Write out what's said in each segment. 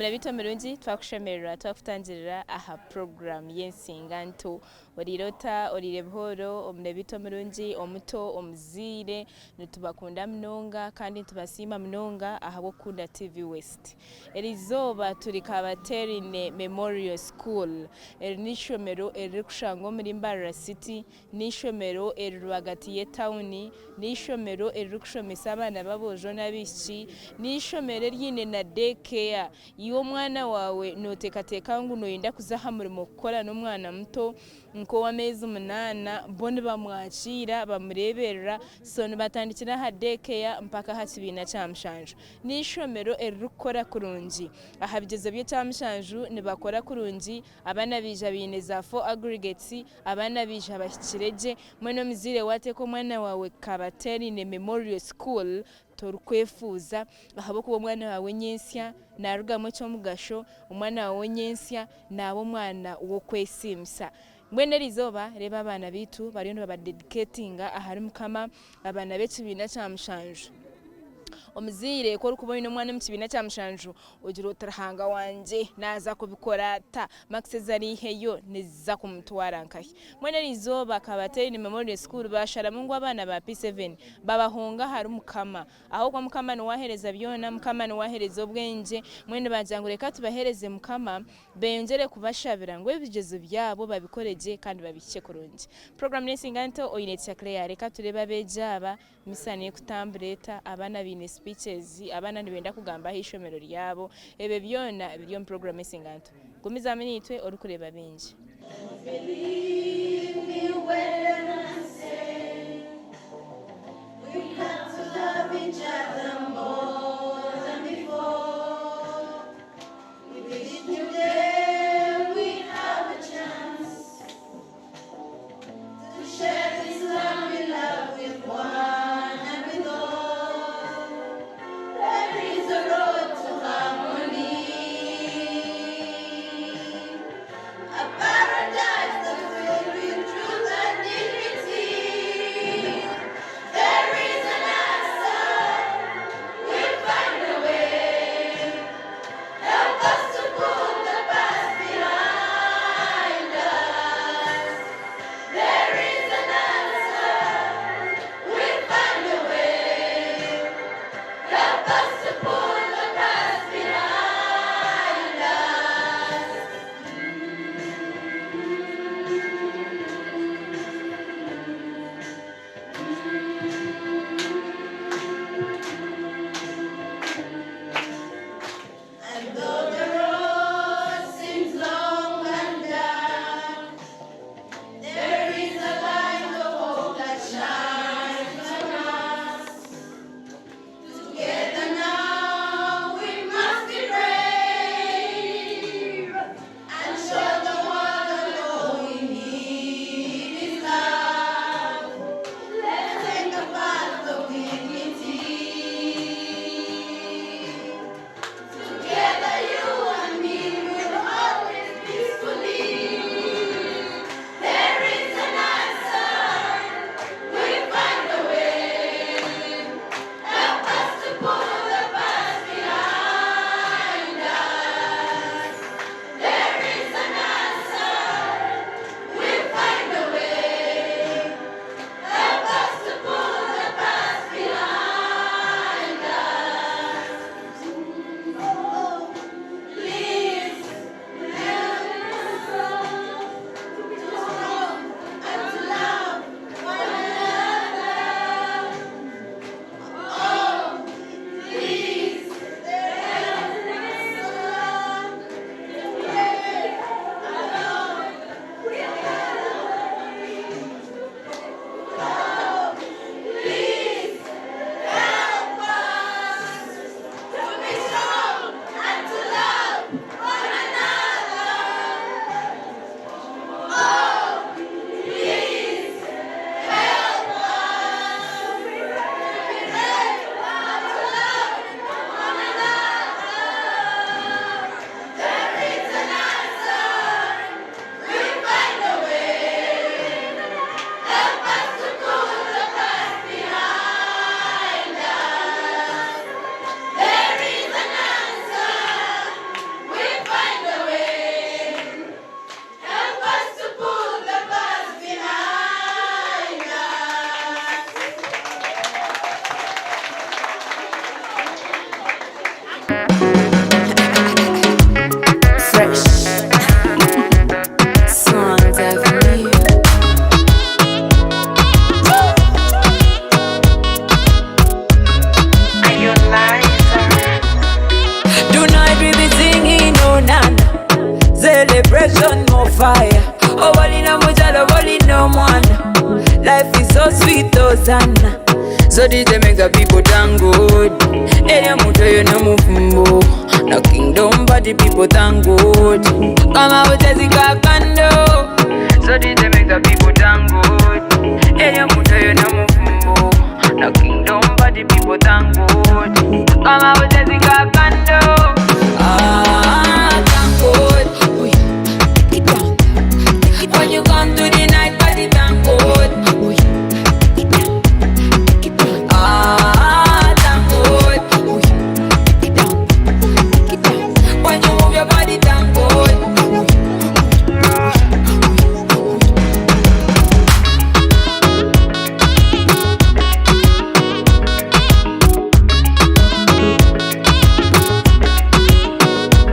Omulabito mulungi twakushemerera twakutangirira aha program y'ensinganto orirota orire buhoro omulabito mulungi omuto omuziire nitubakunda munonga kandi tubasiima munonga ahabw'okukunda TV West. Erizooba turi Kabaterine Memorial School n'ishomero erikushanga omuri Mbarara City n'ishomero eri rwagati y'etawuni n'ishomero erikushomesa abaana b'aboojo n'abaishiki n'ishomero eryine na daycare y'omwana wawe noteekateeka ngu noyenda kuza aha murimo kukora n'omwana muto nk'ow'amezi 8 bo nibamwakira bamureeberera so nibatandikira aha daycare mpaka aha kibiina kya mushanju n'ishomero eririkukora kurungi aha bigyezo by'ekyamushanju nibakora kurungi abaana baija baine za 4 aggregates abaana baija bahikire gye mwena omuzaire waateeka omwana wawe Kabaterine Memorial School torikwefuuza ahabw'okuba omwana wawe nyensya narugamu ekyomugasho omwana wawe nyensya naaba omwana w'okwesiimisa. Mbwenu erizooba reeba abaana baitu bariyo nibabadedicatinga ahari Mukama abaana b'ekibiina kya mushanju. Omuzaire ko orikuba oine omwana omu kibiina kya mushanju ogira oti Ruhanga wangye naaza kubikora ata makisi ariiheyo niziza kumutwara nkahi. Mbwenu erizooba Kabaterine Memorial School basharamu ngu abaana ba P7 babahonga ahari Mukama ahubwo Mukama niwahereza byona Mukama niwahereza obwengye mwenu bagira ngu reka tubahereze Mukama beyongere kubashabira ngu ebigyezo byabo babikore gye kandi babihike kurungi. Program n'ensinganto oine kyakleya reka tureba bejaaba misana ekutambureta abaana bine speeches abaana nibenda kugamba ishomero ryabo ebe byona biri mu program y'ensinganto. Gumiza minitwe orikureba bingi. Believe me when I say we have to love each other more than before. If today we have a chance to share this lovely love with one and with all, there is a road to harmony. A paradise that filled with truth and dignity. life is so sweet, Hosanna. So did they make the people thank God. Ere muto yo no mufumbo. No kingdom but the people thank God. Come out as kando. So did they make the people thank God. Ere muto yo no mufumbo. No kingdom but the people thank God. Come out as kando. Thank God. When you come to the night party, thank God. Thank God. When you move your body, thank God.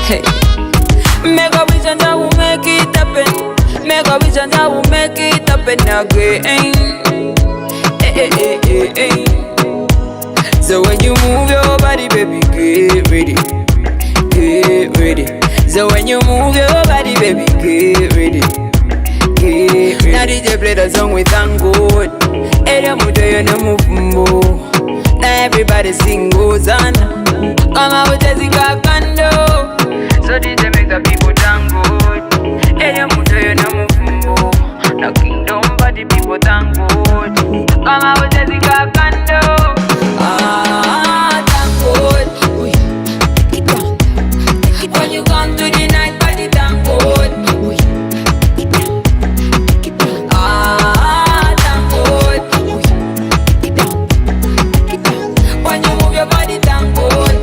Hey. Make a wish and I will make it happen. Make a wish and I will make it happen again. Hey, hey, hey, hey. So when you move your body, baby, get ready. Get ready. So when you move your body, baby, get ready. Get ready. Now DJ play the song with thank God. Ere muto yo no mufumbo. Now everybody sing Hosanna. Come out with Jessica Kando. So did they make the people thank God. Ere muto yo no mufumbo. No kingdom but the people thank God. Come out with Jessica Kando. Thank God. When you come to the night party, thank God. Thank God. When you move your body, thank God.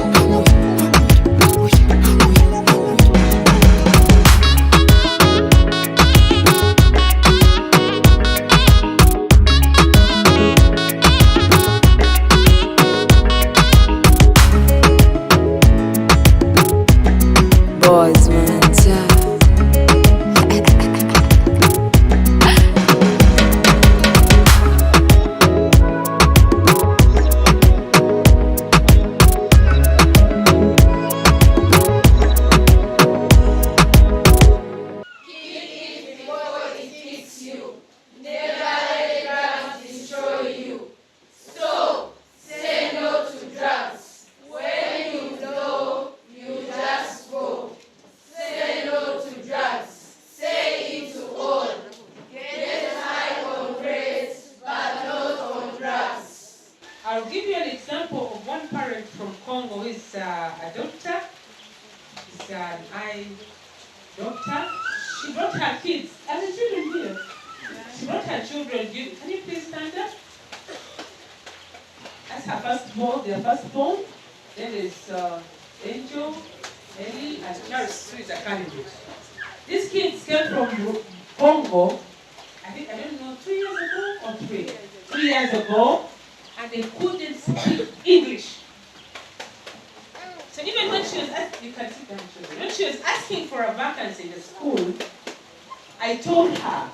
Boys, man, I'll give you an example of one parent from Congo who is a doctor. She's an eye doctor. She brought her kids. Are the children here? She brought her children. Can you please stand up? That's her firstborn, their firstborn. Then there's Angel, Ellie, and Charles, who is a candidate. These kids came from Congo, I don't know, 2 years ago or 3 years ago. And they couldn't speak English. So even when she was asking, you can sit down, children. When she was asking for a vacancy in the school, I told her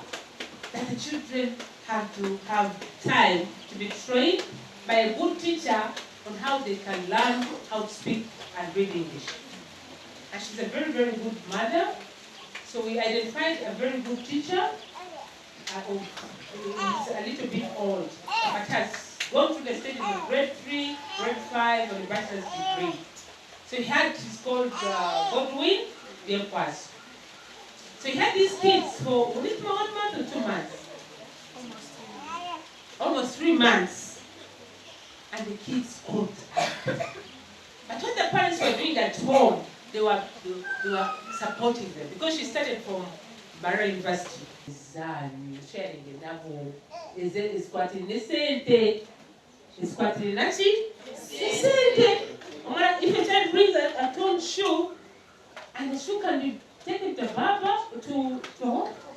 that the children have to have time to be trained by a good teacher on how they can learn how to speak and read English. And she's a very, very good mother. So we identified a very good teacher. He's a little bit old, but has gone through the stages of grade 3, grade 5, and the bachelor's degree. So he's called Godwin Bienquas. So he had these kids for 1 month or 2 months? Almost 3 months. And the kids caught up. But what the parents were doing at home, they were supporting them. Because she started from Barra University. Sharing the novel. Is what in the same is what in the same. If a child brings a torn shoe, and the shoe can be taken to Baba to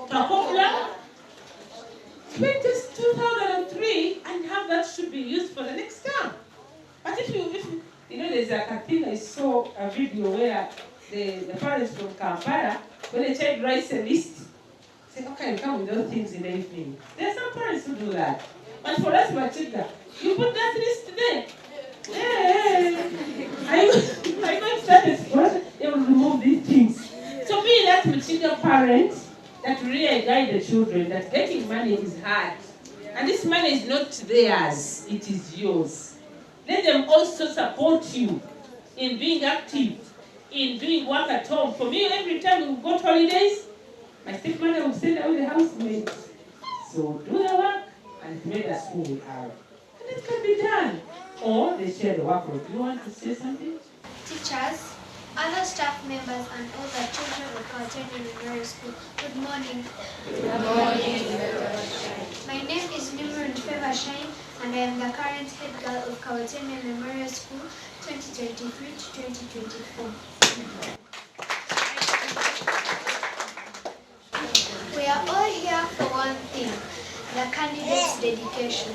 Poplar, spend just 2003 and have that shoe be used for the next term. But if you know, there's a thing I saw a video where the parents from Kampala, when the child writes a list, say, okay, you come with those things in the evening. There are some parents who do that. But for us, Matilda, you put that list there. Hey, I got started for they will remove these things. So being that Matilda parent that really guide the children that getting money is hard. And this money is not theirs, it is yours. Let them also support you in being active, in doing work at home. For me, every time we go to holidays, my stepmother will send out the housemaid. So do the work and make the school we have. And it can be done. Or they share the workload. Do you want to say something? Teachers, other staff members, and all the children of Kawatini Memorial School, good morning. Good morning. My name is Nimrod Feva Shine, and I am the current head girl of Kawatini Memorial School 2023 to 2024. We are all here for one thing, the candidate's dedication.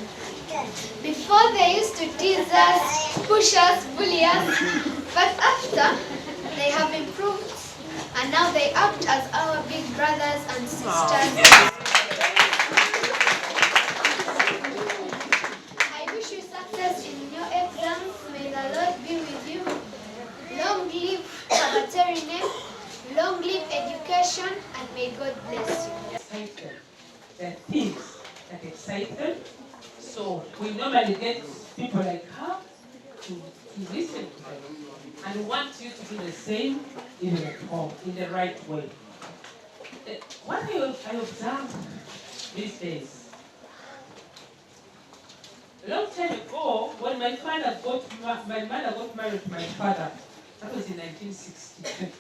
Before they used to tease us, push us, bully us, but after they have improved and now they act as our big brothers and sisters. I wish you success in your exams. May the Lord be with you. Long live Kabaterine, long live education, and may God bless you. Excited. There are things that excite them. So we normally get people like her to listen to them. And we want you to do the same even at home, in the right way. What I observe these days, a long time ago, when my mother got married to my father, that was in 1962.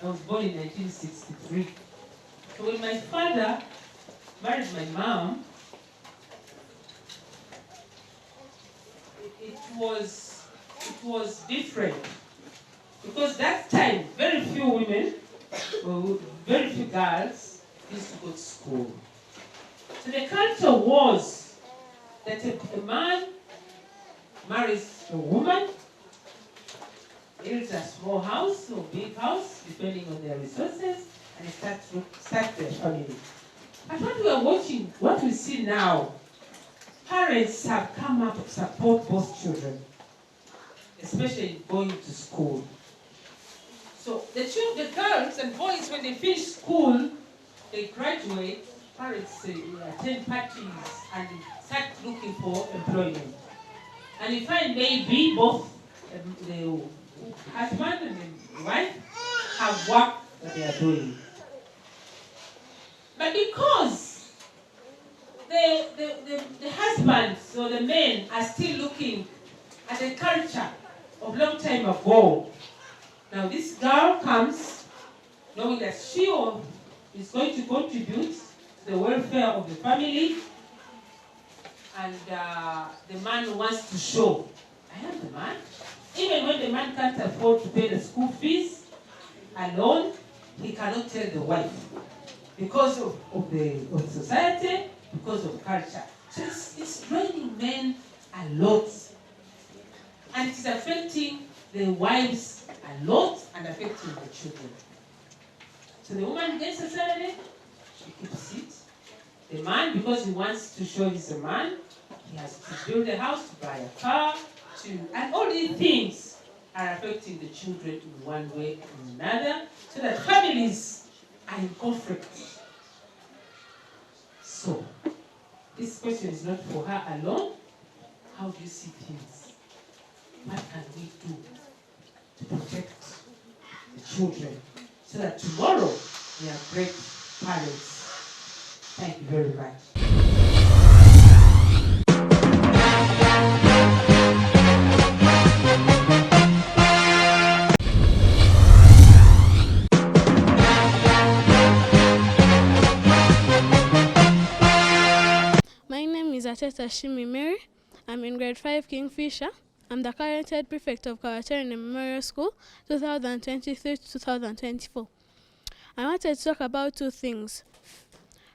I was born in 1963. So when my father married my mom, it was different, because that time very few women, very few girls used to go to school. So the culture was that a man marries a woman, builds a small house or big house, depending on their resources, and start their family. But what we are watching, what we see now, parents have come up to support both children, especially going to school. So the girls and boys, when they finish school, they graduate, parents attend parties and start looking for employment. And you find maybe both the husband and the wife have work that they are doing. But because the husbands or the men are still looking at the culture of long time ago. Now this girl comes knowing that she is going to contribute to the welfare of the family, and the man wants to show, I am the man. Even when the man can't afford to pay the school fees alone, he cannot tell the wife because of the society, because of culture. So it's draining men a lot. And it is affecting the wives a lot and affecting the children. So the woman gets a salary, she keeps it. The man, because he wants to show he's a man, he has to build a house, to buy a car, and all these things are affecting the children in one way or another, so that families are in conflict. So, this question is not for her alone. How do you see things? What can we do to protect the children so that tomorrow we are great parents? Thank you very much. My name is Ateta Shimi Mary. I'm in grade 5 Kingfisher. I'm the current head prefect of Kawaterine Memorial School 2023 to 2024. I wanted to talk about two things.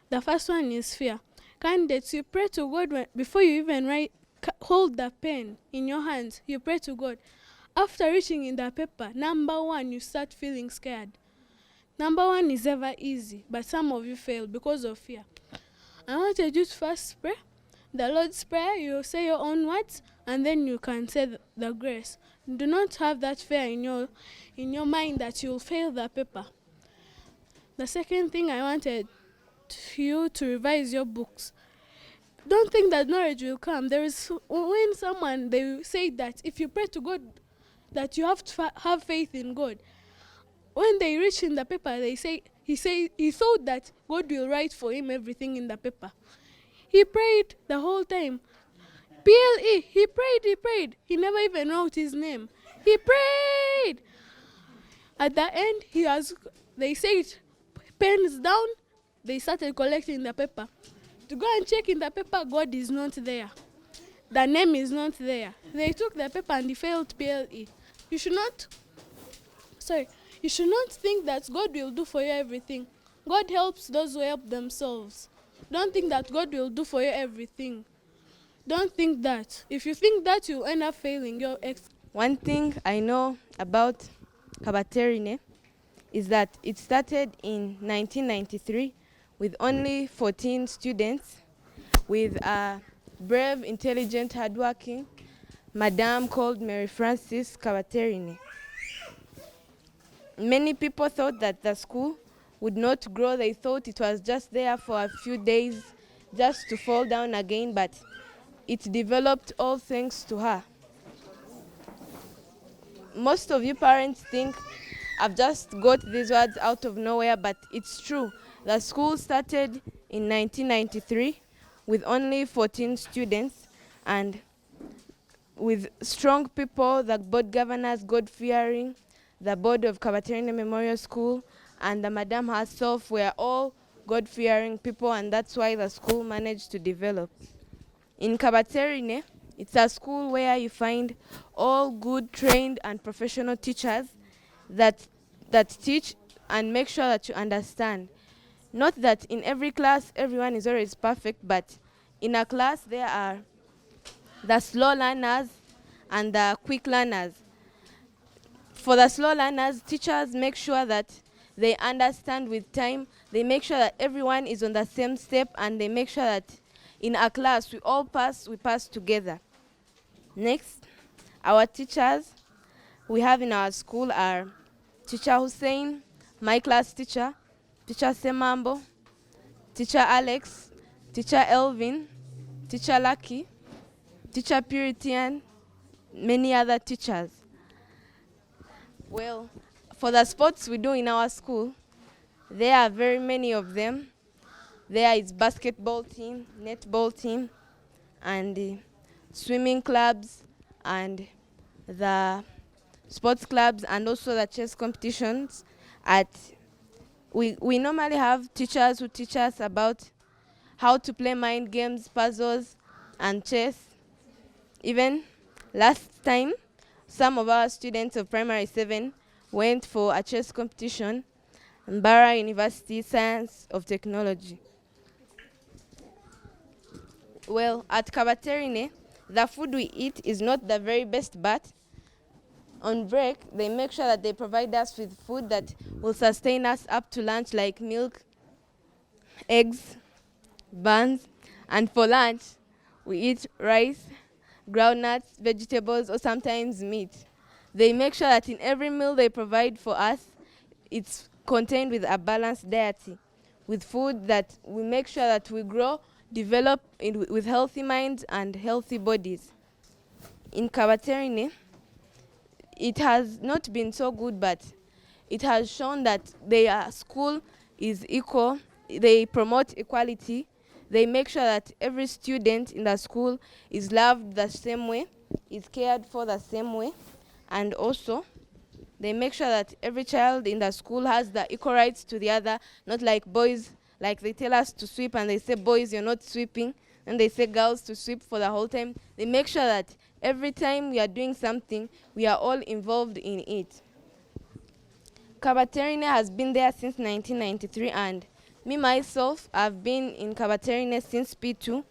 The first one is fear. Candidates, you pray to God before you even hold the pen in your hands. You pray to God. After reaching in the paper, number one, you start feeling scared. Number one is ever easy, but some of you fail because of fear. I wanted you to first pray the Lord's Prayer. You say your own words, and then you can say the grace. Do not have that fear in your mind that you'll fail the paper. The second thing, I wanted you to revise your books. don't think that knowledge will come. There is when someone they say that if you pray to God, that you have to have faith in God. When they reach in the paper, they say he thought that God will write for him everything in the paper. He prayed the whole time. PLE, he prayed. He never even wrote his name. He prayed. At the end, they said, pens down. They started collecting the paper. To go and check in the paper, God is not there. The name is not there. They took the paper and he failed PLE. You should not think that God will do for you everything. God helps those who help themselves. Don't think that God will do for you everything. Don't think that. If you think that, you'll end up failing your One thing I know about Kabaterine is that it started in 1993 with only 14 students, with a brave, intelligent, hardworking madam called Mary Frances Kabaterine. Many people thought that the school would not grow. They thought it was just there for a few days just to fall down again, but it developed all thanks to her. Most of you parents think I've just got these words out of nowhere, but it's true. The school started in 1993 with only 14 students and with strong people, the board governors, God-fearing, the board of Kabaterine Memorial School, and the madam herself were all God-fearing people, and that's why the school managed to develop. In Kabaterine, it's a school where you find all good, trained, and professional teachers that teach and make sure that you understand. Not that in every class everyone is always perfect, but in a class there are the slow learners and the quick learners. For the slow learners, teachers make sure that they understand with time. They make sure that everyone is on the same step, and they make sure that in a class we all pass, we pass together. Next, our teachers we have in our school are Teacher Hussein, my class teacher, Teacher Semambo, Teacher Alex, Teacher Elvin, Teacher Lucky, Teacher Puritian, many other teachers. Well, for the sports we do in our school, there are very many of them. There is basketball team, netball team, and swimming clubs, and the sports clubs, and also the chess competitions. We normally have teachers who teach us about how to play mind games, puzzles, and chess. Even last time, some of our students of primary 7 went for a chess competition in Bara University Science of Technology. Well, at Kabaterine, the food we eat is not the very best, but on break, they make sure that they provide us with food that will sustain us up to lunch, like milk, eggs, buns, and for lunch, we eat rice, groundnuts, vegetables, or sometimes meat. They make sure that in every meal they provide for us, it's contained with a balanced diet, with food that we make sure that we grow, develop with healthy minds and healthy bodies. In Kabaterine, it has not been so good, but it has shown that their school is equal. They promote equality. They make sure that every student in the school is loved the same way, is cared for the same way, and also they make sure that every child in the school has the equal rights to the other, not like boys, like they tell us to sweep and they say, boys, you're not sweeping, and they say girls to sweep for the whole time. They make sure that every time we are doing something, we are all involved in it. Kabaterine has been there since 1993, and me myself, I've been in Kabaterine since P2.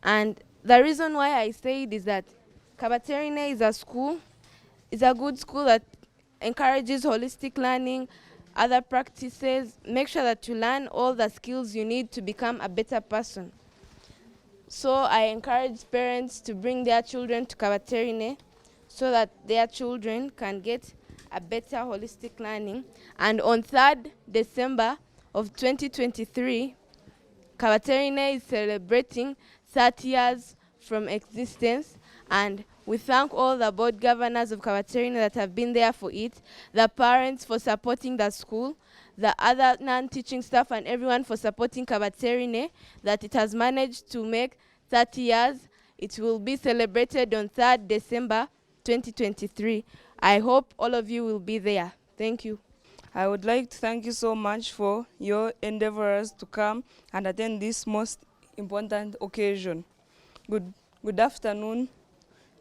And the reason why I say it is that Kabaterine is a good school that encourages holistic learning, other practices, make sure that you learn all the skills you need to become a better person. So I encourage parents to bring their children to Kabaterine so that their children can get a better holistic learning. And on 3rd December of 2023, Kabaterine is celebrating 30 years from existence, and we thank all the board governors of Kabaterine that have been there for it, the parents for supporting the school, the other non-teaching staff and everyone for supporting Kabaterine, that it has managed to make 30 years. It will be celebrated on 3rd December 2023. I hope all of you will be there. Thank you. I would like to thank you so much for your endeavors to come and attend this most important occasion. Good afternoon,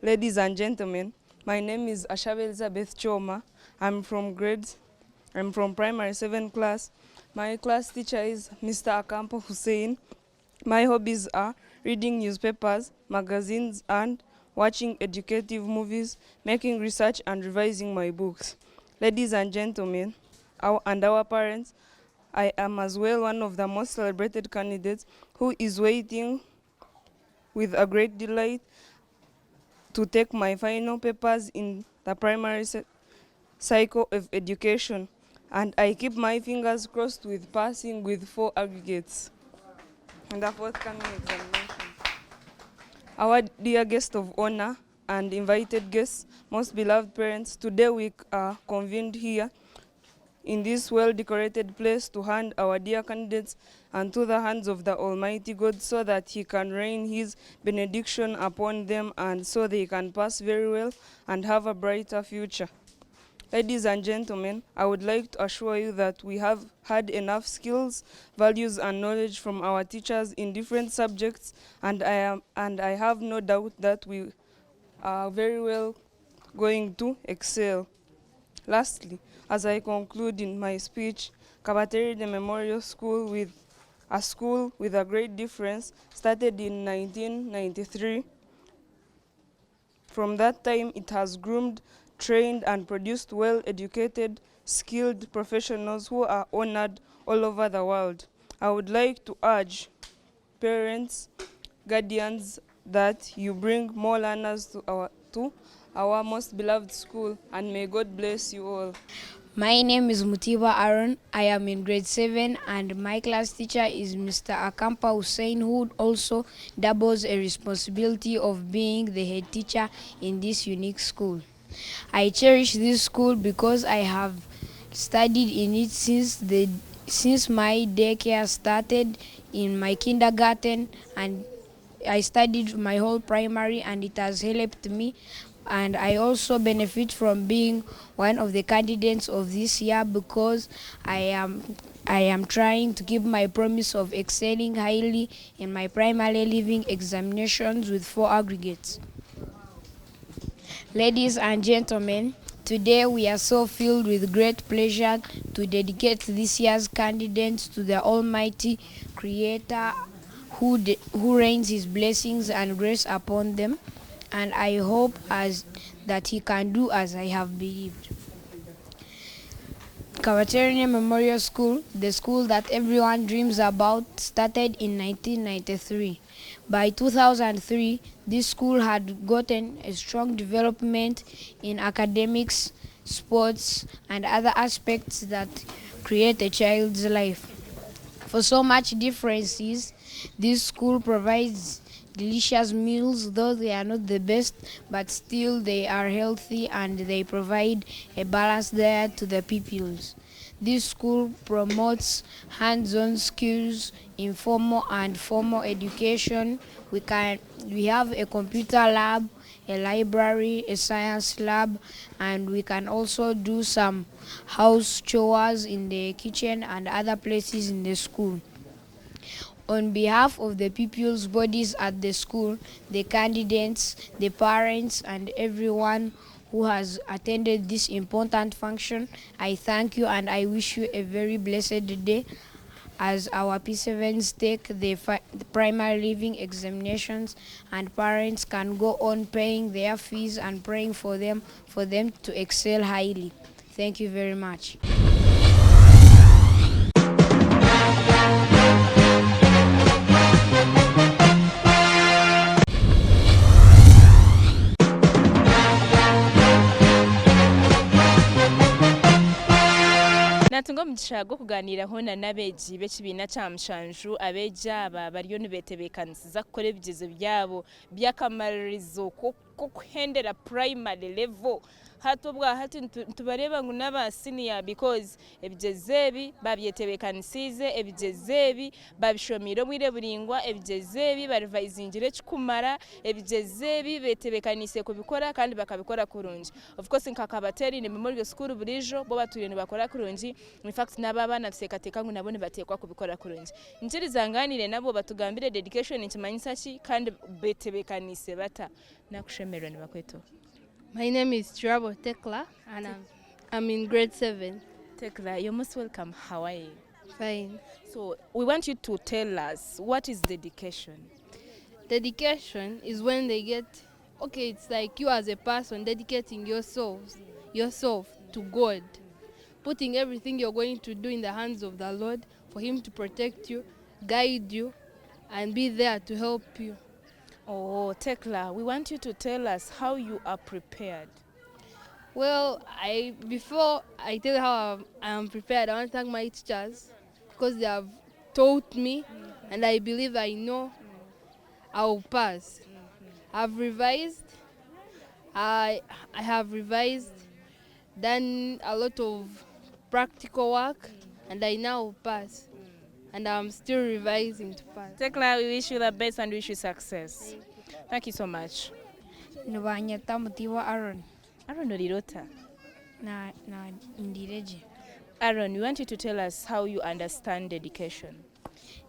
ladies and gentlemen. My name is Ashabe Elizabeth Choma. I'm from primary 7 class. My class teacher is Mr. Akampo Hussein. My hobbies are reading newspapers, magazines, and watching educative movies, making research, and revising my books. Ladies and gentlemen, our parents, I am as well one of the most celebrated candidates who is waiting with a great delight to take my final papers in the primary cycle of education. And I keep my fingers crossed with passing with 4 aggregates in the forthcoming examination. Our dear guest of honor and invited guests, most beloved parents, today we are convened here in this well-decorated place to hand our dear candidates unto the hands of the Almighty God, so that He can rain His benediction upon them and so they can pass very well and have a brighter future. Ladies and gentlemen, I would like to assure you that we have had enough skills, values, and knowledge from our teachers in different subjects, and I have no doubt that we are very well going to excel. Lastly, as I conclude in my speech, Kabaterine Memorial School, with a school with a great difference, started in 1993. From that time, it has groomed, trained, and produced well-educated, skilled professionals who are honored all over the world. I would like to urge parents, guardians, that you bring more learners to our most beloved school, and may God bless you all. My name is Mutiba Aaron. I am in grade 7 and my class teacher is Mr. Akampa Hussein, who also doubles a responsibility of being the head teacher in this unique school. I cherish this school because I have studied in it since my daycare started in my kindergarten, and I studied my whole primary, and it has helped me. And I also benefit from being one of the candidates of this year because I am trying to keep my promise of excelling highly in my primary leaving examinations with 4 aggregates. Ladies and gentlemen, today we are so filled with great pleasure to dedicate this year's candidates to the Almighty Creator who rains His blessings and grace upon them. And I hope that He can do as I have believed. Kabaterine Memorial School, the school that everyone dreams about, started in 1993. By 2003, this school had gotten a strong development in academics, sports, and other aspects that create a child's life. For so much differences, this school provides delicious meals, though they are not the best, but still they are healthy and they provide a balanced diet to the pupils. This school promotes hands-on skills, informal and formal education. We have a computer lab, a library, a science lab, and we can also do some house chores in the kitchen and other places in the school. On behalf of the pupils' bodies at the school, the candidates, the parents, and everyone who has attended this important function, I thank you and I wish you a very blessed day as our P7s take the primary leaving examinations, and parents can go on paying their fees and praying for them to excel highly. Thank you very much. Na nitunga omugisha gw'okuganiraho n'abeegi b'ekibiina kya mushanju abeegi aba bariyo nibeetebeekanisiza kukora ebigyezo byabo by'akamaririzo k'okuhendera primary level hati obwahati nitubareeba ngu n'aba senior because ebigyezo ebi babyetebeekanisize ebigyezo ebi babishomire obwire buringwa ebigyezo ebi barivayizingire ekikumara ebigyezo ebi beetebeekanise kubikora kandi bakabikora kurungi of course nka Kabateri ne Memorial School burijo bo baturiye nibakora kurungi in fact n'aba bana tuseekateeka ngu nabo nibateekwa kubikora kurungi nkirizanganire nabo batugambire dedication nkimanyisa ki kandi beetebeekanise bata nakushemerwa nibakwetwa. My name is Trouble Tekla and I'm in grade 7. Tekla, you're most welcome. How are you? Fine. So we want you to tell us what is dedication. Dedication is when they get, okay, it's like you as a person dedicating yourself to God, putting everything you're going to do in the hands of the Lord for Him to protect you, guide you, and be there to help you. Oh, Tekla, we want you to tell us how you are prepared. Well, before I tell you how I am prepared, I want to thank my teachers because they have taught me and I believe I know I will pass. I've revised. I have revised, done a lot of practical work, and I now pass. And I'm still revising to pass. Tekla, we wish you the best and wish you success. Thank you so much. Nubanyeta Mutiwa Aaron Aaron Orirota. na Ndireje. Aaron, we want you to tell us how you understand dedication.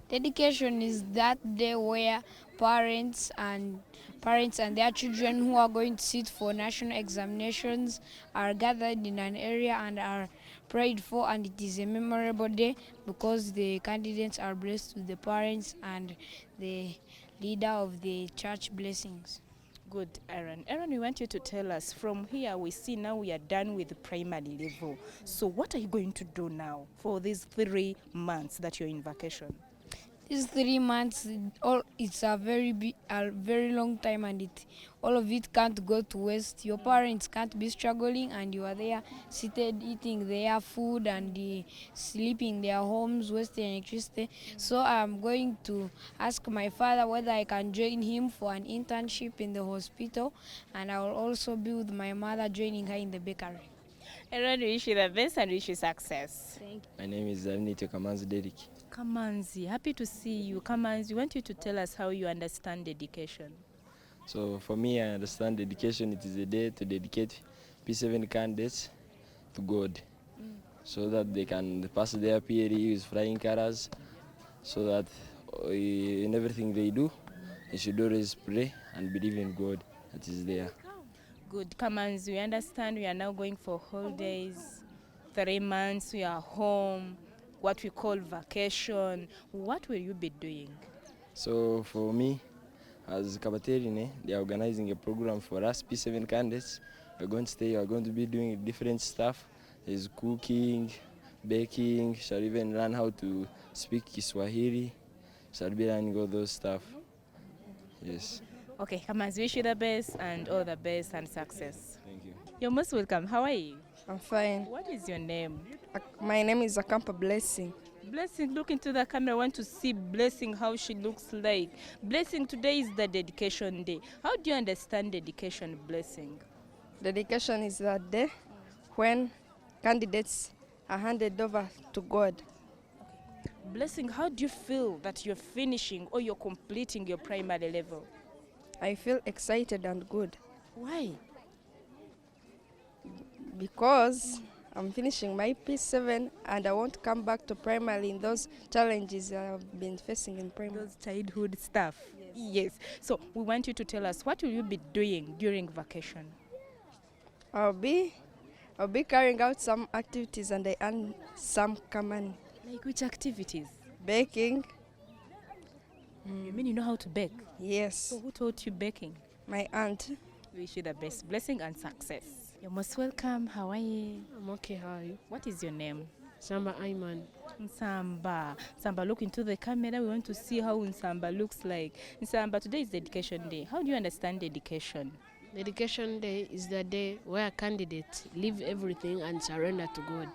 Dedication is that day where parents and their children who are going to sit for national examinations are gathered in an area and are prayed for, and it is a memorable day because the candidates are blessed with the parents and the leader of the church blessings. Good, Aaron. Aaron, we want you to tell us, from here we see now we are done with the primary level. So what are you going to do now for these 3 months that you're in vacation? These 3 months, it's a very long time, and all of it can't go to waste. Your parents can't be struggling, and you are there seated eating their food and sleeping in their homes, wasting electricity. So I'm going to ask my father whether I can join him for an internship in the hospital, and I will also be with my mother, joining her in the bakery. Aaron, we wish you the best and wish you success. Thank you. My name is Zavinito Kamanzi Derek. Kamanzi, happy to see you. Kamanzi, we want you to tell us how you understand dedication. So for me, I understand dedication. It is a day to dedicate P7 candidates to God, so that they can pass their PRE with flying colors, so that in everything they do, they should always pray and believe in God that is there. Good, Kamanzi, we understand we are now going for holidays, 3 months, we are home, what we call vacation. What will you be doing? So for me, as Kabaterine, they are organizing a program for us P7 candidates. We're going to stay, we're going to be doing different stuff. There's cooking, baking, shall even learn how to speak Kiswahili. Shall be learning all those stuff. Yes. Okay, Kamanzi, wish you the best and all the best and success. Thank you. You're most welcome. How are you? I'm fine. What is your name? My name is Akampa Blessing. Blessing, look into the camera. I want to see Blessing, how she looks like. Blessing, today is the dedication day. How do you understand dedication, Blessing? Dedication is that day when candidates are handed over to God. Blessing, how do you feel that you're finishing or you're completing your primary level? I feel excited and good Why? because I'm finishing my P7 and I want to come back to primary in those challenges I've been facing in primary. Those childhood stuff. Yes. So we want you to tell us, what will you be doing during vacation? I'll be carrying out some activities and I earn some money. Like which activities? Baking. You mean you know how to bake? Yes. So who taught you baking? My aunt. We wish you the best blessing and success. You're most welcome. How are you? I'm okay, how are you? What is your name? Samba Ayman. Nsamba. Nsamba, look into the camera. We want to see how Nsamba looks like. Nsamba, today is Dedication Day. How do you understand dedication? Dedication Day is the day where candidates leave everything and surrender to God.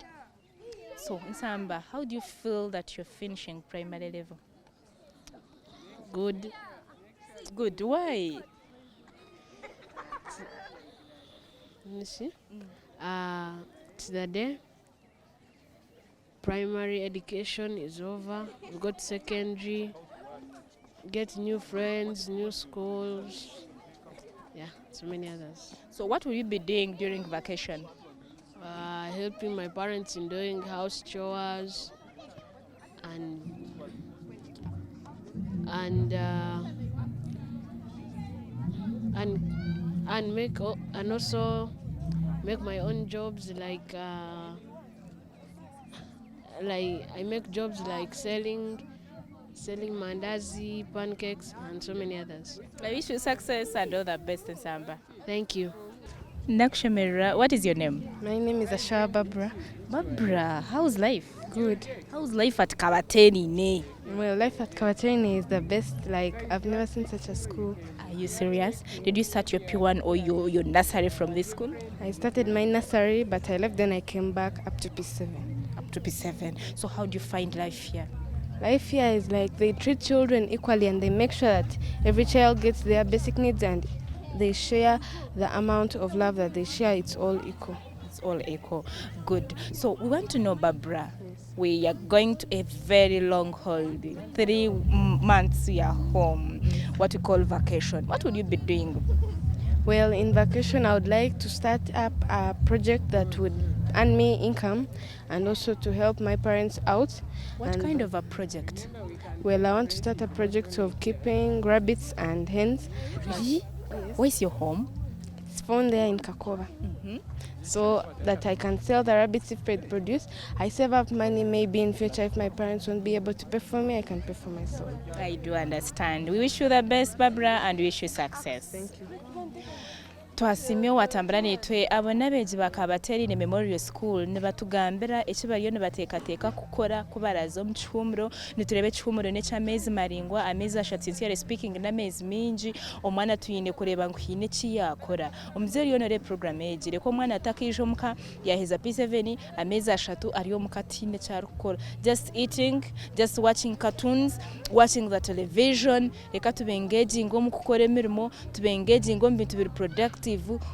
So Nsamba, how do you feel that you're finishing primary level? Good. Good. Why? You see? It's the day primary education is over. We got secondary, get new friends, new schools. Yeah, so many others. So what will you be doing during vacation? Helping my parents in doing house chores and also make my own jobs like I make jobs like selling mandazi, pancakes, and so many others. I wish you success and all the best, Nsamba. Thank you. Nakushemera, what is your name? My name is Asha Barbara. Barbara, how's life? Good. How's life at Kabateni? Well, life at Kabateni is the best. Like, I've never seen such a school. Are you serious? Did you start your P1 or your nursery from this school? I started my nursery, but I left, then I came back up to P7. Up to P7. So how do you find life here? Life here is like they treat children equally and they make sure that every child gets their basic needs and they share the amount of love that they share. It's all equal. It's all equal. Good. So we want to know, Barbara, we are going to a very long holiday. 3 months we are home. What we call vacation. What would you be doing? Well, in vacation, I would like to start up a project that would earn me income and also to help my parents out. What kind of a project? Well, I want to start a project of keeping rabbits and hens. Really? Yes. Where's your home? It's found there in Kakova. So that I can sell the rabbits if they produce. I save up money, maybe in future if my parents won't be able to pay for me, I can pay for myself. I do understand. We wish you the best, Barbara, and we wish you success. Thank you. Twasimye watambula netwe abona beji bakabateri ne Memorial School ne batugambira ekibariyo ne bateekateeka kukora kubaraza omu kihumuro niturebe ekihumuro n'ekyamezi maringwa amezi ashatsinsiere speaking n'amezi mingi omwana tuyine kureba ngu hiine ki yakora omuzeeri yonore program egire ko omwana atakiije omuka yaheza P7 amezi ashatu ari omuka tiine kyarukora just eating, just watching cartoons, watching the television reka tube engaging omu kukora emirimo tube engaging omu bintu biri productive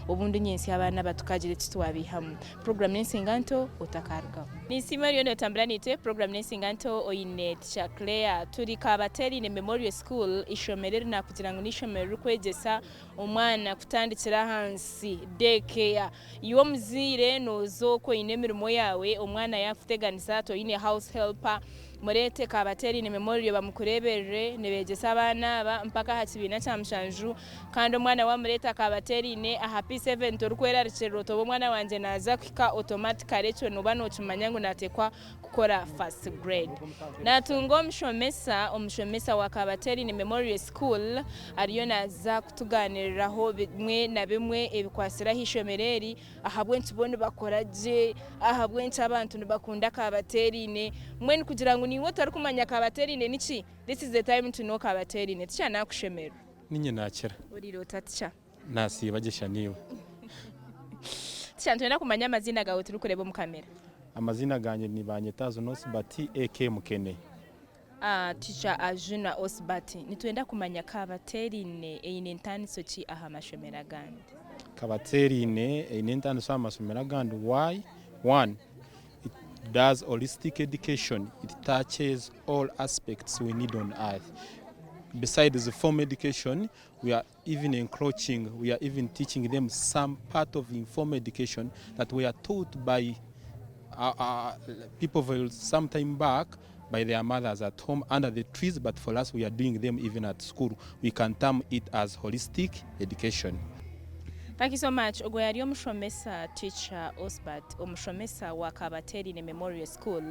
obundi nyensi abana batukagire kitwabihamu program n'ensinganto otakaruga nisima ryo notambula nitwe program n'ensinganto oyine Teacher Claire turi Kabateri ne Memorial School ishomerere na kugira ngo nishomere kwegesa omwana kutandikira hansi daycare yo muzire nozo ko ine mirimo yawe omwana yafuteganiza to ine house helper Murete Kabateri ne Memorial bamukureberere nebegesa abana aba mpaka hakibina kyamushanju kandi omwana wa Murete Kabateri ne aha P7 torukwera rikero to omwana wanje naza kwika automatically cyo noba no kimanya ngo natekwa kukora first grade natungo omushomesa wa Kabateri ne Memorial School ariyo naza kutuganiriraho bimwe na bimwe ebikwasira hishomereri ahabwe ntibone bakoraje ahabwe ntabantu nibakunda Kabateri ne mweni kugira ngo niwo tari kumanya Kabateri ne niki this is the time to know Kabateri ne ticha nakushemera ninye nakira uriro taticha nasibagisha niwe ticha ntwenda kumanya amazina gawe turi kureba mu kamera amazina ganje ni Banyetazo Nosbati AK Mukene Teacher Ajuna Osbati nitwenda kumanya Kabateri ne eine ntaniso ki aha mashomera gandi Kabateri ne eine ntaniso amashomera gandi why one it does holistic education. It touches all aspects we need on earth. Besides the formal education, we are even encroaching, we are even teaching them some part of informal education that we are taught by people some time back by their mothers at home under the trees, but for us we are doing them even at school. We can term it as holistic education. Thank you so much. Ogwe yari omushomesa Teacher Osbert, omushomesa wa Kabateri ne Memorial School.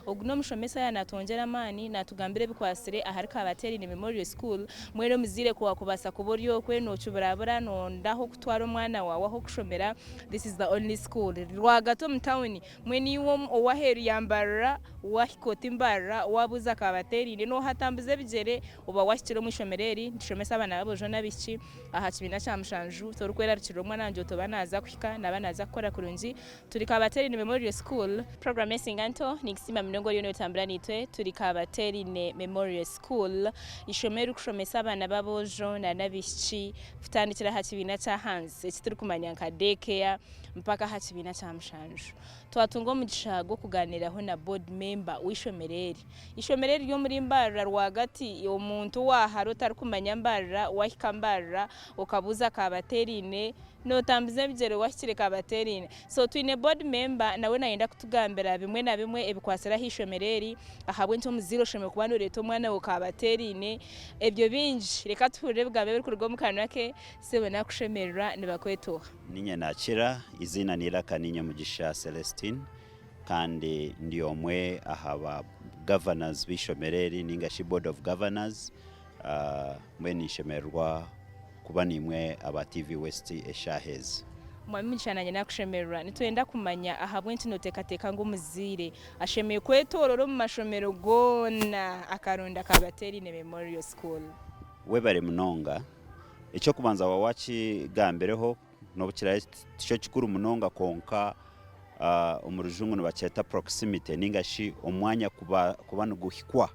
Ogno omushomesa yanatongera mani natugambire bikwasire ahari Kabateri ne Memorial School. Mwere muzire kuwa kubasa kuboryo kwe no chuburabura no ndaho kutwara omwana wawe aho kushomera. This is the only school. Rwagato mtawuni mweni wom owaheru yambarra wahikoti mbarra wabuza Kabateri ne no hatambuze bijere oba washitiro mushomereri ndishomesa abana babo jona bichi aha kibina kya mushanju torukwera kushura omwana wanje otoba naza kuhika naba naza kukora kurungi turi Kabaterine Memorial School program esinga nto nigisima mnongo lyona otambula nitwe turi Kabaterine Memorial School ishomero kushomesa abana babojo n'abishiki kutandikira hakibina cya hanze ekituri kumanya nka daycare mpaka hakibina cya mushanju twatunga umugisha go kuganiraho na board member w'ishomereri ishomereri yo muri Mbarara rwagati umuntu waharota ari kumanya Mbarara wahika Mbarara ukabuza Kabaterine notambize bigero washyire Kabaterine so twine board member nawe nayenda kutugambira bimwe na bimwe ebikwasira hishomereri ahabwe nto muziro shome kubano leto mwana wo Kabaterine ebyo binji reka tuhure bwabe biri kurwo mukanwa ke sebe nakushemerera nibakwetoha ninye nakira izina nirakanije mugisha Celestine kandi ndi omwe ahaba governors b'ishomereri ningashi board of governors mwe nishemerwa kuba nimwe aba TV West Eshahezi mwami nchananye nakushemerera nitwenda kumanya ahabwe ntinotekateka ngo muzire ashemeye kwetororo mu mashomero gona akaronda Kabaterine Memorial School webare munonga icyo kubanza wawachi gambereho no bukira cyo kikuru munonga konka umurujungu nabacheta proximity ningashi omwanya kuba guhikwa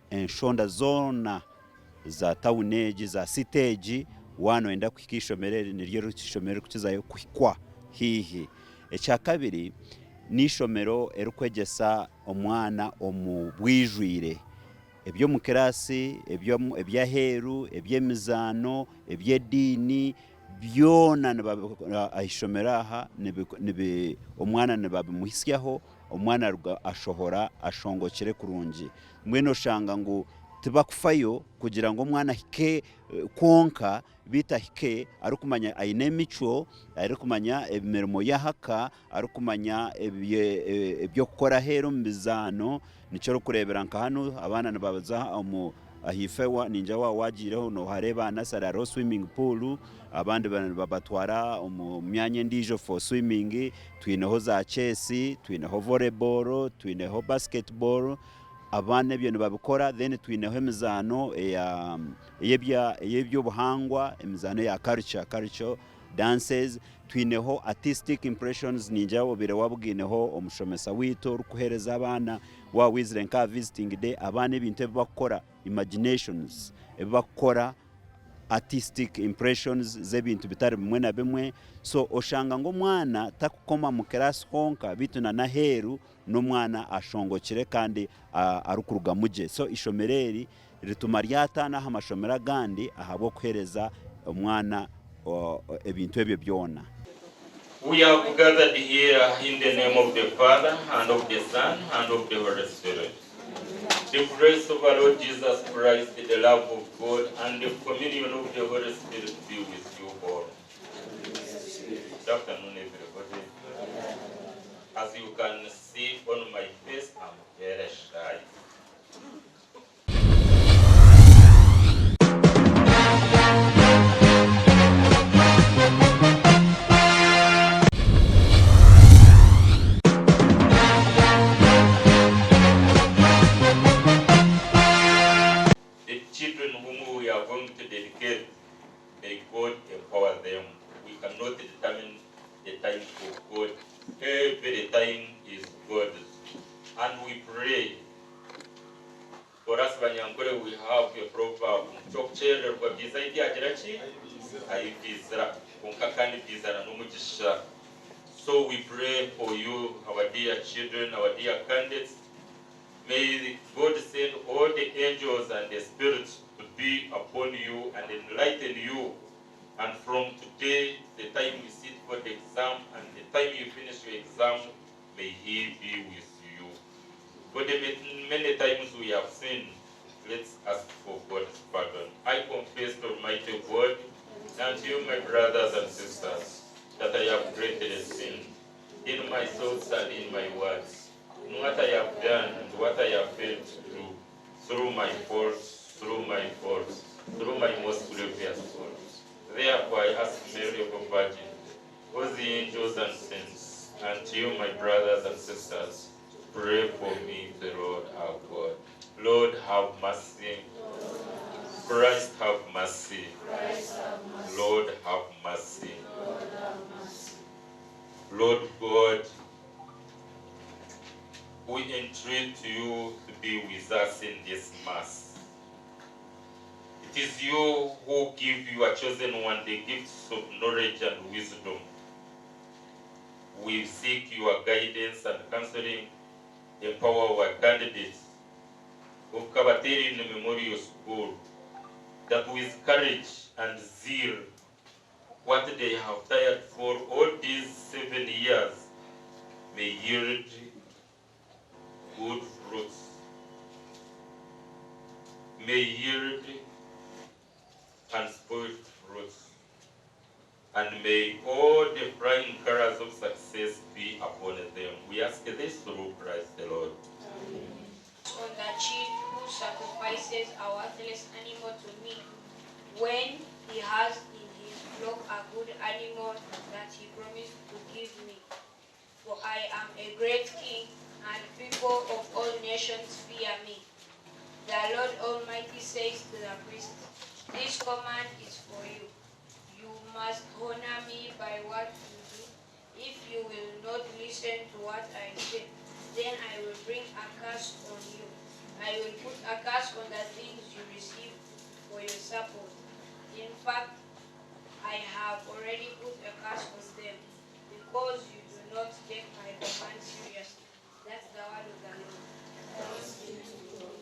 enshonda zona za towneji za siteji wano enda kuhikishomereri niryo rushomero kukizayo kuhikwa hihi echa kabiri nishomero erukwegesa omwana omubwijwire ebyo mu kirasi ebyaheru ebyemizano ebyedini byona ahishomeraha omwana nebabimuhisyaho omwana ashohora ashongokere kurungi mweno shanga ngo tibakufayo kugira ngo omwana hike konka bita hike arukumanya aine emico arukumanya emirimo yahaka arukumanya ebyo gukora hero mbizano nico kurebera nka hano abana nababaza ahifewa ninja wagireho no hareba nasara swimming pool abandi babatwara myanya ndijo for swimming twineho za chess twineho volleyball twineho basketball abana byo babikora then twineho emizano eyebyo buhangwa emizano ya culture dances twineho artistic impressions ninjawo bire wabwineho omushomesa wito rukuhereza abana wa wizire nka visiting day abana ibintu bakora imaginations bakora artistic impressions zebintu bitari bimwe na bimwe so oshanga ngo mwana takukoma mu class konka bituna na heru no mwana ashongokire kandi arukuruga muje so ishomereri rituma ryatana hamashomera gandi ahabo kuhereza omwana ebintu ebyo byona. We have gathered here in the name of the Father, and of the Son, and of the Holy Spirit. The grace of our Lord Jesus Christ, the love of God, and the communion of the Holy Spirit be with you all. Good afternoon, everybody. As you can see on my face, I'm very shy. May God empower them. We cannot determine the time of God. Every time is God's. And we pray for us, Banyankore, we have a proverb. So we pray for you, our dear children, our dear candidates. May God send all the angels and the spirits to be upon you and enlighten you. And from today, the time you sit for the exam and the time you finish your exam, may He be with you. For the many times we have sinned, let's ask for God's pardon. I confess to Almighty God and to you, my brothers and sisters, that I have greatly sinned in my thoughts and in my words, in what I have done and what I have failed to do, through my faults, through my most grievous faults. Therefore I ask Mary of the Virgin, all the angels and saints, and to you, my brothers and sisters, pray for me, the Lord our God. Lord, have mercy. Christ, have mercy. Lord, have mercy. in this Mass. It is you who give your chosen one the gifts of knowledge and wisdom. We seek your guidance and counseling. Empower our candidates of Kabateri Memorial School that with courage and zeal, what they have tired for all these 7 years may yield good fruits. May yield unspoiled fruits. And may all the flying colors of success be upon them. We ask this through Christ the Lord. On the chief who sacrifices a worthless animal to me, when he has in his flock a good animal that he promised to give me. For I am a great king, and people of all nations fear me. The Lord Almighty says to the priest, this command is for you. You must honor me by what you do. If you will not listen to what I say, then I will bring a curse on you. I will put a curse on the things you receive for your support. In fact, I have already put a curse on them because you do not take my command seriously. That's the word of the Lord. Thanks be to God.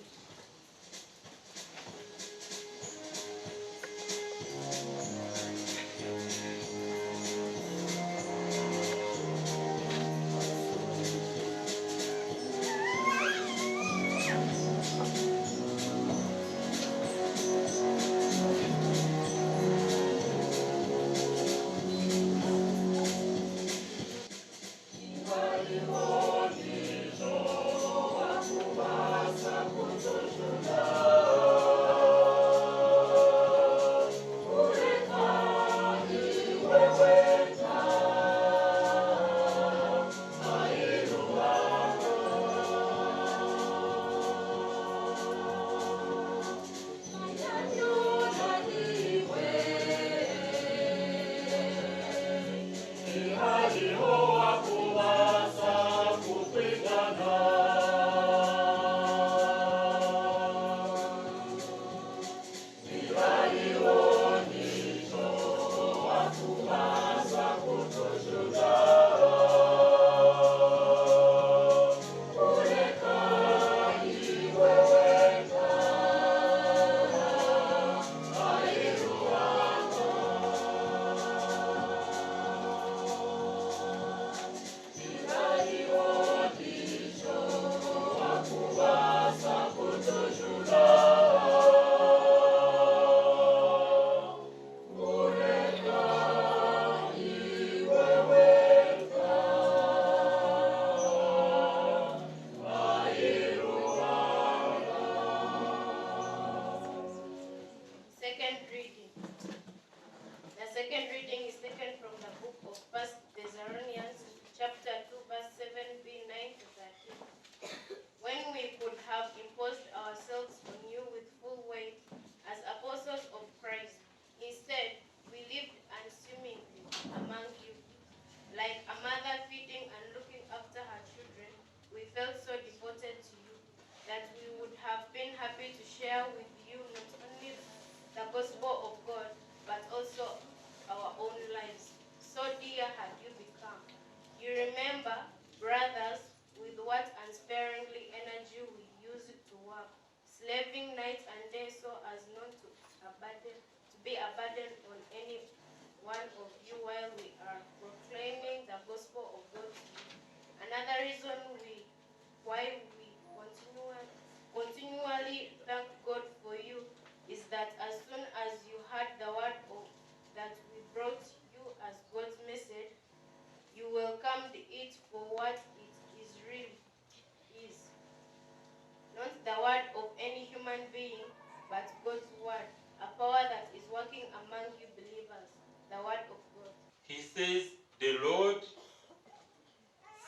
He says, the Lord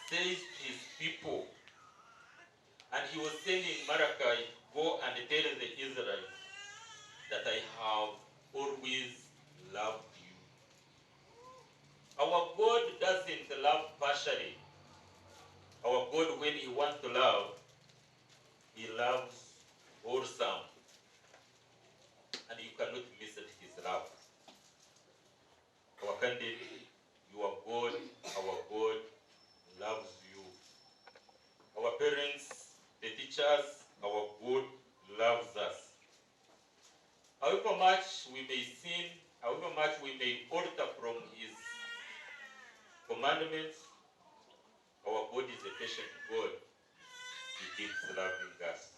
says to his people, and he was sending Malachi, go and tell the Israelites that I have always loved you. Our God doesn't love partially. Our God, when he wants to love, he loves candidate, your God, our God, loves you. Our parents, the teachers, our God loves us. However much we may sin, however much we may alter from his commandments, our God is a patient God. He keeps loving us.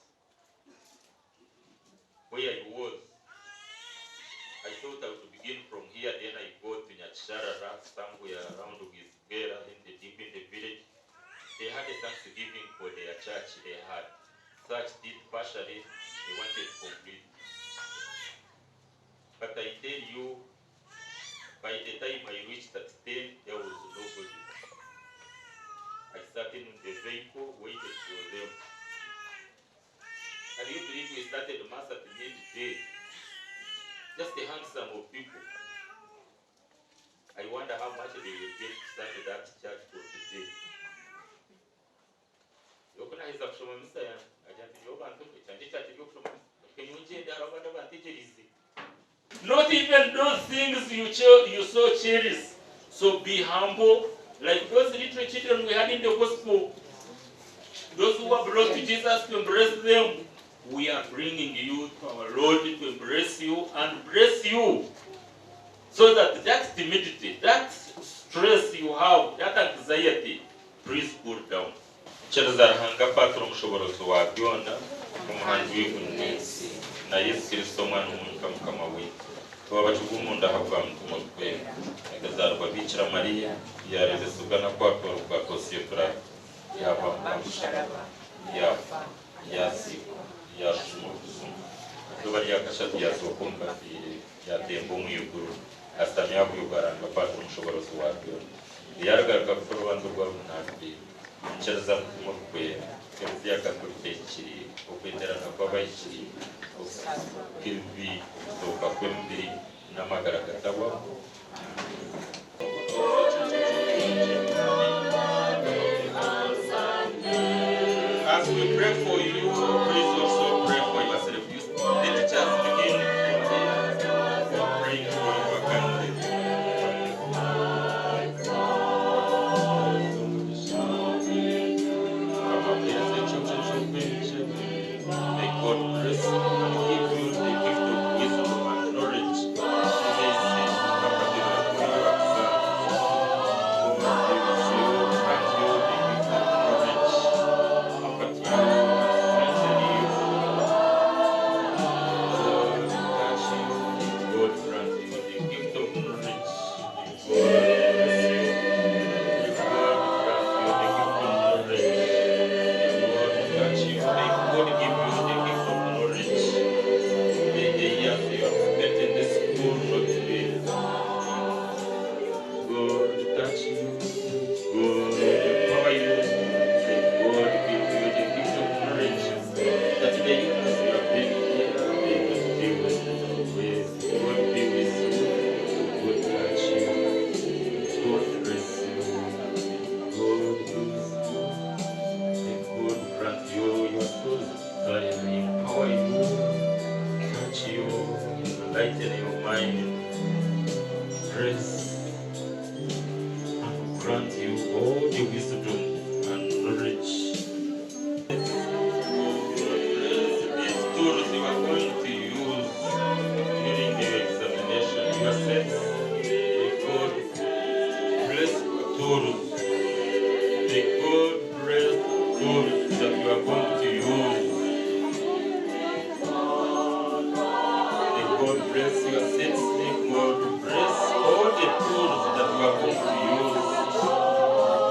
Where I was, I thought I would begin from here, then I go to Nyacharara, somewhere around Gisbera, deep in the village. They had a Thanksgiving for their church they had. Church did partially, they wanted complete. But I tell you, by the time I reached that stage, there was nobody. I sat in the vehicle, waited for them. And you believe we started mass at midday? Just a handful of people. I wonder how much they will get to start that church for today. Not even those things you so cherish. So be humble, like those little children we had in the gospel. Those who are brought to Jesus to embrace them, we are bringing you to our Lord to embrace you and bless you. So that timidity, that stress you have, that anxiety, please pull down. Cherazarhanga patro mushoborozo wabyonda umuhanzi w'ibunesi na Yesu Kristo mwana w'umwuka mukama witu. Tubabachugumunda hava mtumotwe agazarwa Bikira Mariya yareze sugana kwako kwa kosiyekura yava mwamusharaba yafa yasiku yashumuzu tubari yakashati yasokumba yatembo mwiyuguru asamya kuyugaranga patro mushoborozo wabyonda yaragaruka ko rubanzo rwa runtabire Cheraza mukwe kezi yakakutekiri okwenderana kwabayikiri kivi toka kwembiri namagaragatawa. As we pray for you, please also pray for yourself. The teachers begin for praying for your family. May God bless you and give you the gift of wisdom and knowledge. You may see capable for your sons. God be with you and you the gift of knowledge. Comfort you and strengthen you. God touch you. God grant you the gift of knowledge. God bless you. God grant you the gift of knowledge. God give you the gift of knowledge. May the years you have spent in the school not be. God touch you. God empower you. May God give you the gift of knowledge. That the years you have been here, may God be with you. God be with you. God touch you. God bless you. God bless you. May God grant you your souls. Empower you, touch you, enlighten your mind, praise, and grant you all the wisdom and knowledge. These tools you are going to use during the examination, your sense, may God bless the tools. May God bless the tools that you are going to use. God bless your sense, God bless all the tools that you are going to use.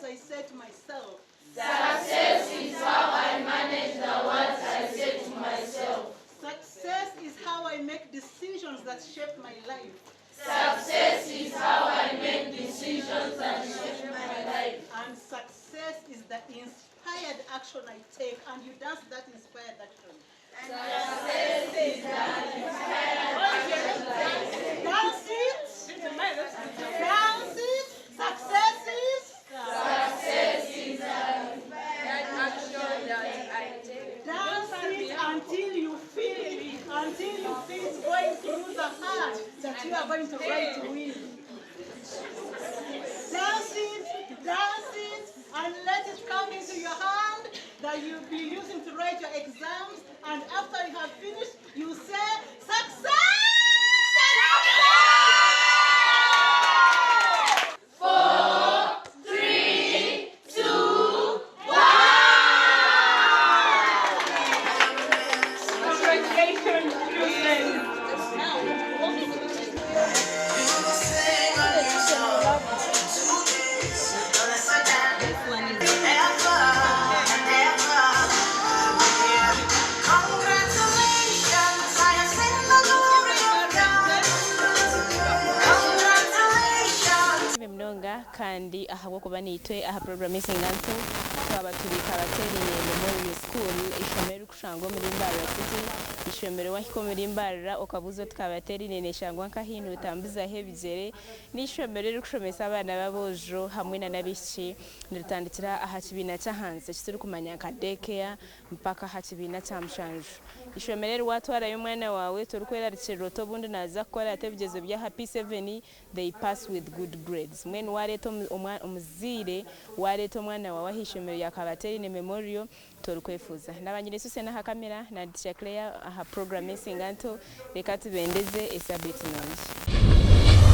words I say to myself. Success is how I manage the words I say to myself. Success is how I make decisions that shape my life. Success is how I make decisions that shape my life. And success is the inspired action I take, and you dance that inspired action. Success is the inspired action I take. Dance it. Dance it. Success is. Success is the inspired action that I take. Dance it until you feel it going through the heart that you are going to write with. Dance it, and let it come into your hand that you'll be using to write your exams. And after you have finished, you say, success! 4, 3, 2, 1. Congratulations, children. kandi ahabwo kuba nitwe aha program isinganto twaba turi kabaterine Memorial School ishomero kushango muri Mbarara City ishomero wahiko muri Mbarara okabuzo tkabaterine neshangwa nkahino utambuza hebigere n'ishomero riri kushomesa abana babojo hamwe na nabishi nirutandikira aha kibina cyahanze kituri kumanya kadekea mpaka aha kibina cyamshanju ishomero watwara y'umwana wawe turukwera rikiroto bundi naza gukora atebigezo bya Happy 7 they pass with good grades mwen wareto umuzire wareto mwana wawe hishomero ya Kabaterine Memorial turukwefuza nabanyire suse na ha kamera na Claire aha program isinganto reka tubendeze esabiti nonje